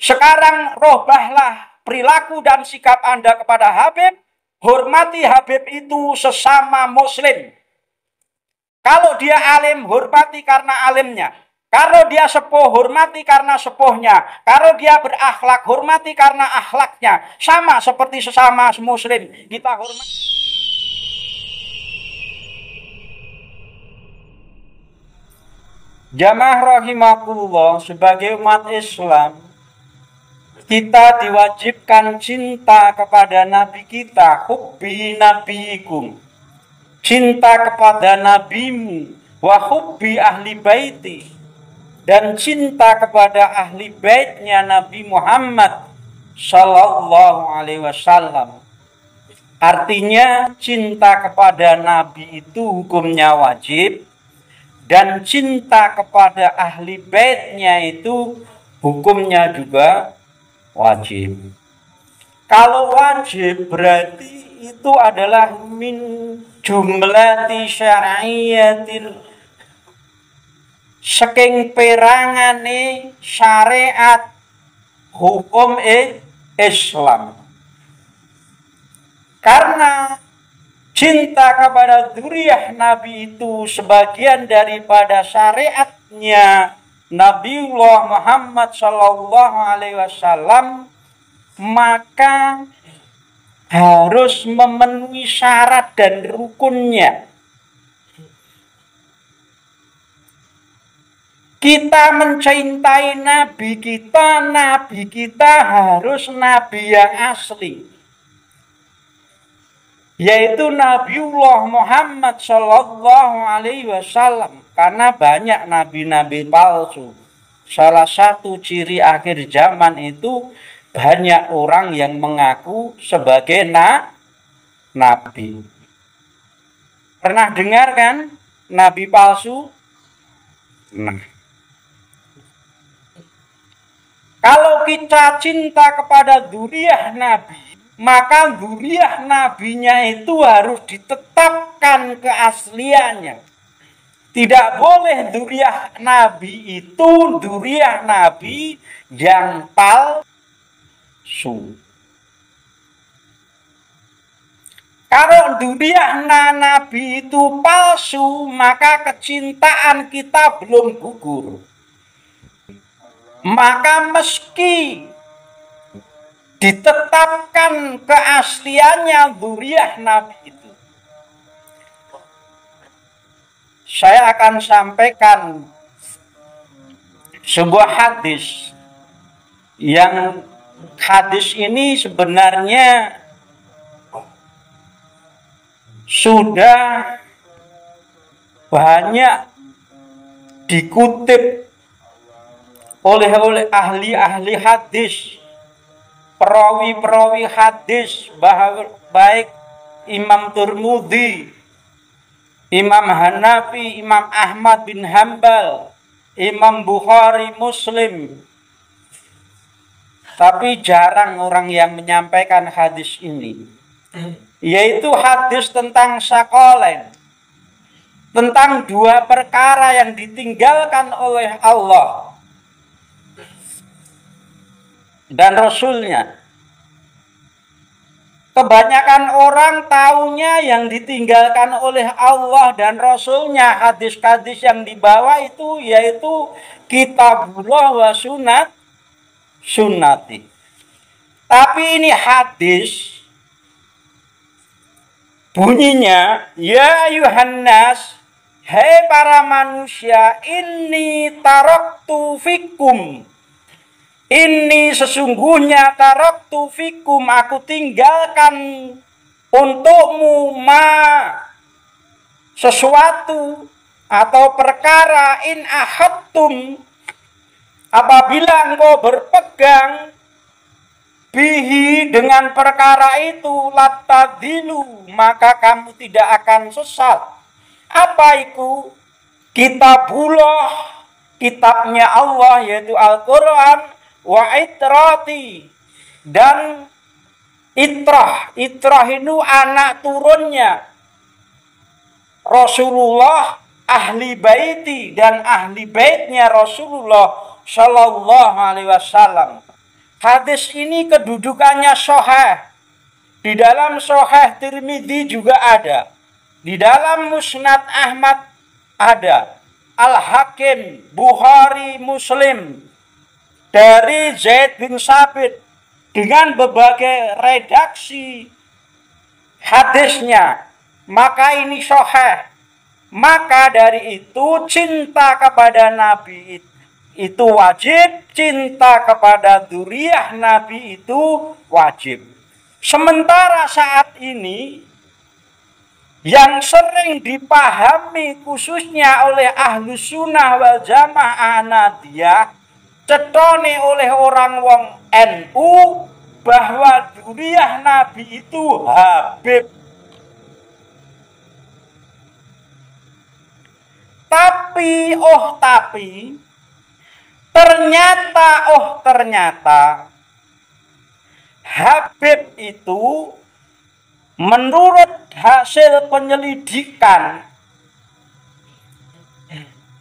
Sekarang robahlah perilaku dan sikap Anda kepada Habib. Hormati Habib itu sesama muslim. Kalau dia alim, hormati karena alimnya. Kalau dia sepuh, hormati karena sepuhnya. Kalau dia berakhlak, hormati karena akhlaknya. Sama seperti sesama muslim. Kita hormati. Jamaah rahimakumullah, sebagai umat Islam, kita diwajibkan cinta kepada Nabi kita, hubbi nabiikum, cinta kepada nabimu, wa hubbi ahli baiti, dan cinta kepada ahli baitnya Nabi Muhammad Sallallahu Alaihi Wasallam. Artinya cinta kepada Nabi itu hukumnya wajib, dan cinta kepada ahli baitnya itu hukumnya juga wajib. Kalau wajib berarti itu adalah min jumlati syar'iyatil, saking perangane syariat hukum Islam. Karena cinta kepada dzurriyyah Nabi itu sebagian daripada syariatnya Nabiullah Muhammad Sallallahu Alaihi Wasallam, maka harus memenuhi syarat dan rukunnya. Kita mencintai Nabi kita harus Nabi yang asli, yaitu Nabiullah Muhammad Sallallahu Alaihi Wasallam. Karena banyak nabi-nabi palsu. Salah satu ciri akhir zaman itu banyak orang yang mengaku sebagai nabi. Pernah dengar kan nabi palsu? Nah, kalau kita cinta kepada dzurriyyah Nabi, maka dzurriyyah nabinya itu harus ditetapkan keasliannya. Tidak boleh dzurriyyah Nabi itu dzurriyyah Nabi yang palsu. Kalau dzurriyyah Nabi itu palsu, maka kecintaan kita belum gugur. Maka meski ditetapkan keasliannya dzurriyyah Nabi itu, saya akan sampaikan sebuah hadis, yang hadis ini sebenarnya sudah banyak dikutip oleh ahli-ahli hadis, perawi-perawi hadis, baik Imam Tirmidzi, Imam Hanafi, Imam Ahmad bin Hambal, Imam Bukhari, Muslim. Tapi jarang orang yang menyampaikan hadis ini, yaitu hadis tentang saqalain, tentang dua perkara yang ditinggalkan oleh Allah dan Rasulnya. Kebanyakan orang taunya yang ditinggalkan oleh Allah dan Rasulnya, hadis-hadis yang dibawa itu yaitu kitabullah wa sunnati. Tapi ini hadis bunyinya, ya ayuhannas, hei para manusia, inni taraktu fikum, ini sesungguhnya taraktu fikum, aku tinggalkan untukmu sesuatu atau perkara, in ahadtum, apabila engkau berpegang, bihi, dengan perkara itu, latadilu, maka kamu tidak akan sesat. Apa itu? Kitabullah, kitabnya Allah, yaitu Al-Quran, wa itrati, dan itrah itu anak turunnya Rasulullah, ahli baiti, dan ahli baitnya Rasulullah Sallallahu Alaihi Wasallam. Hadis ini kedudukannya sahih. Di dalam Sahih Tirmidzi juga ada. Di dalam Musnad Ahmad ada. Al-Hakim, Bukhari, Muslim. Dari Zaid bin Sabit. Dengan berbagai redaksi hadisnya. Maka ini sahih. Maka dari itu cinta kepada Nabi itu wajib. Cinta kepada dzurriyyah Nabi itu wajib. Sementara saat ini yang sering dipahami khususnya oleh Ahlus Sunnah wal Jamaah Ahmadiyah, cetone oleh orang wong NU bahwa dzurriyyah Nabi itu Habib. Tapi ternyata Habib itu menurut hasil penyelidikan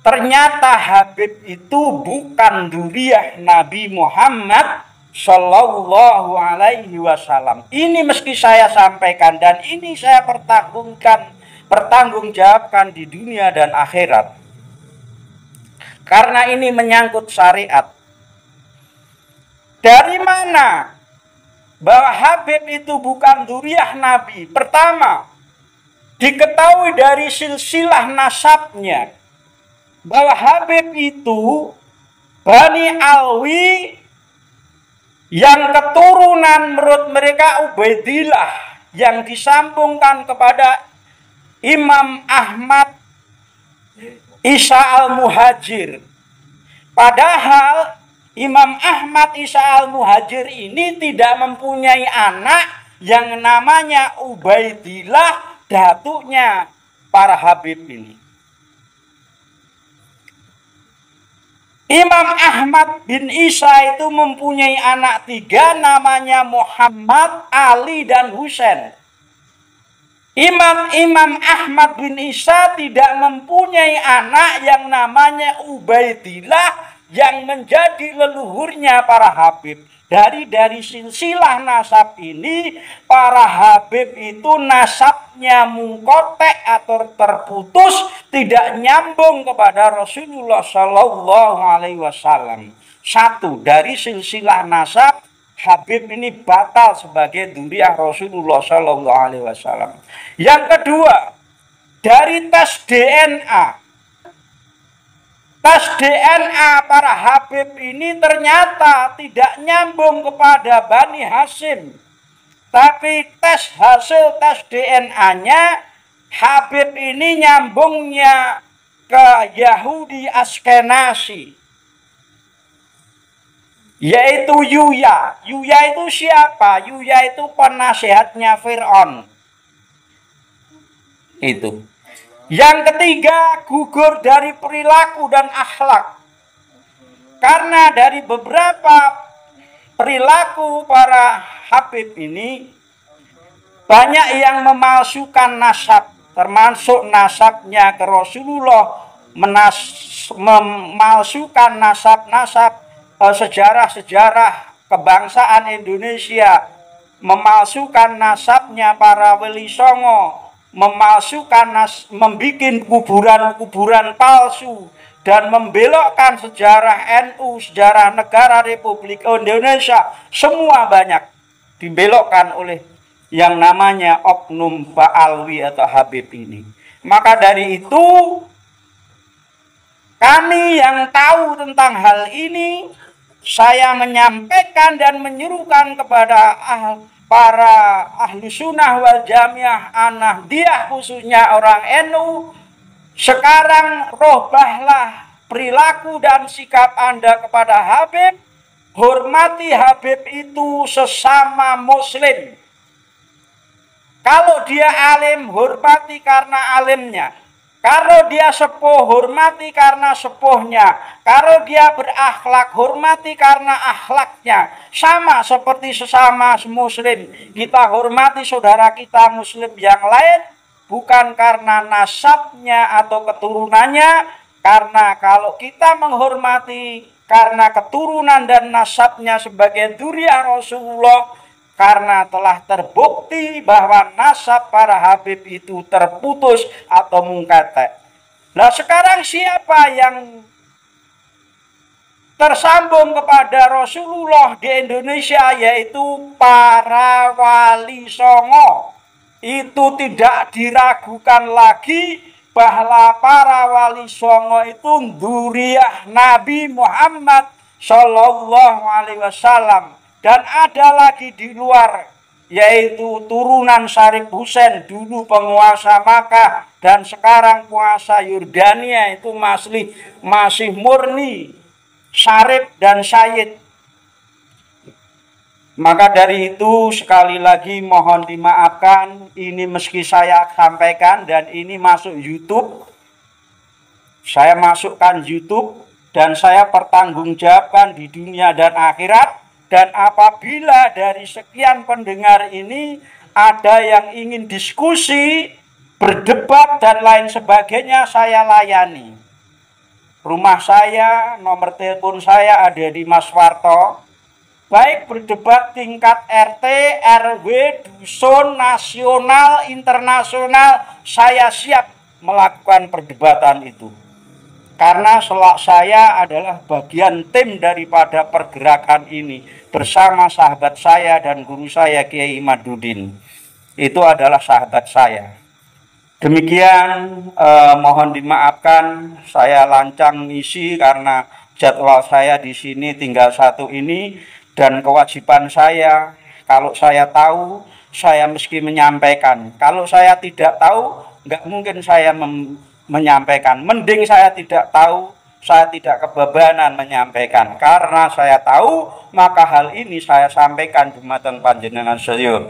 ternyata Habib itu bukan dzurriyyah Nabi Muhammad Shallallahu Alaihi Wasallam. Ini meski saya sampaikan dan ini saya pertanggungjawabkan di dunia dan akhirat. Karena ini menyangkut syariat. Dari mana bahwa Habib itu bukan dzurriyyah Nabi? Pertama, diketahui dari silsilah nasabnya bahwa Habib itu Bani Alwi yang keturunan menurut mereka Ubaidillah yang disambungkan kepada Imam Ahmad Isa al-Muhajir. Padahal Imam Ahmad Isa al-Muhajir ini tidak mempunyai anak yang namanya Ubaidillah, datuknya para Habib ini. Imam Ahmad bin Isa itu mempunyai anak 3 namanya Muhammad, Ali, dan Husain. Imam Ahmad bin Isa tidak mempunyai anak yang namanya Ubaidillah yang menjadi leluhurnya para Habib. Dari silsilah nasab ini, para Habib itu nasabnya mungkotek atau terputus, tidak nyambung kepada Rasulullah Shallallahu Alaihi Wasallam. Satu, dari silsilah nasab Habib ini batal sebagai dzurriyyah Rasulullah Shallallahu Alaihi Wasallam. Yang kedua, dari tes DNA. Tes DNA para Habib ini ternyata tidak nyambung kepada Bani Hashim. Tapi hasil tes DNA-nya Habib ini nyambungnya ke Yahudi Askenazi. Yaitu Yuya. Yuya itu siapa? Yuya itu penasehatnya Fir'aun. Itu. Yang ketiga, gugur dari perilaku dan akhlak. Karena dari beberapa perilaku para Habib ini, banyak yang memalsukan nasab, termasuk nasabnya ke Rasulullah, memalsukan nasab-nasab sejarah-sejarah kebangsaan Indonesia, memalsukan nasabnya para Wali Songo, memalsukan membuat kuburan-kuburan palsu, dan membelokkan sejarah NU, sejarah negara Republik Indonesia, semua banyak dibelokkan oleh yang namanya oknum Ba'alwi atau Habib ini. Maka dari itu, kami yang tahu tentang hal ini, saya menyampaikan dan menyerukan kepada para ahlu sunnah wal jamiah Ahmadiyah, khususnya orang NU, sekarang robahlah perilaku dan sikap Anda kepada Habib. Hormati Habib itu sesama muslim. Kalau dia alim, hormati karena alimnya. Kalau dia sepuh, hormati karena sepuhnya. Kalau dia berakhlak, hormati karena akhlaknya. Sama seperti sesama muslim. Kita hormati saudara kita muslim yang lain, bukan karena nasabnya atau keturunannya. Karena kalau kita menghormati karena keturunan dan nasabnya sebagai dzurriyyah Rasulullah, karena telah terbukti bahwa nasab para Habib itu terputus atau munqati'. Nah, sekarang siapa yang tersambung kepada Rasulullah di Indonesia, yaitu para wali songo. Itu tidak diragukan lagi bahwa para wali songo itu dzurriyyah Nabi Muhammad Shallallahu Alaihi Wasallam. Dan ada lagi di luar, yaitu turunan Syarif Husain, dulu penguasa Makkah dan sekarang penguasa Yordania, itu masih murni Syarif dan Sayyid. Maka dari itu sekali lagi mohon dimaafkan, ini meski saya sampaikan dan ini masuk YouTube, saya masukkan YouTube dan saya pertanggungjawabkan di dunia dan akhirat. Dan apabila dari sekian pendengar ini ada yang ingin diskusi, berdebat dan lain sebagainya, saya layani. Rumah saya, nomor telepon saya ada di Mas Warto. Baik berdebat tingkat RT, RW, dusun, nasional, internasional, saya siap melakukan perdebatan itu. Karena saya adalah bagian tim daripada pergerakan ini bersama sahabat saya dan guru saya Kiai Imaduddin. Itu adalah sahabat saya. Demikian, mohon dimaafkan saya lancang ngisi karena jadwal saya di sini tinggal satu ini, dan kewajiban saya kalau saya tahu saya mesti menyampaikan. Kalau saya tidak tahu nggak mungkin saya menyampaikan. Mending saya tidak tahu, saya tidak kebebanan menyampaikan. Karena saya tahu, maka hal ini saya sampaikan dumateng panjenengan sedaya.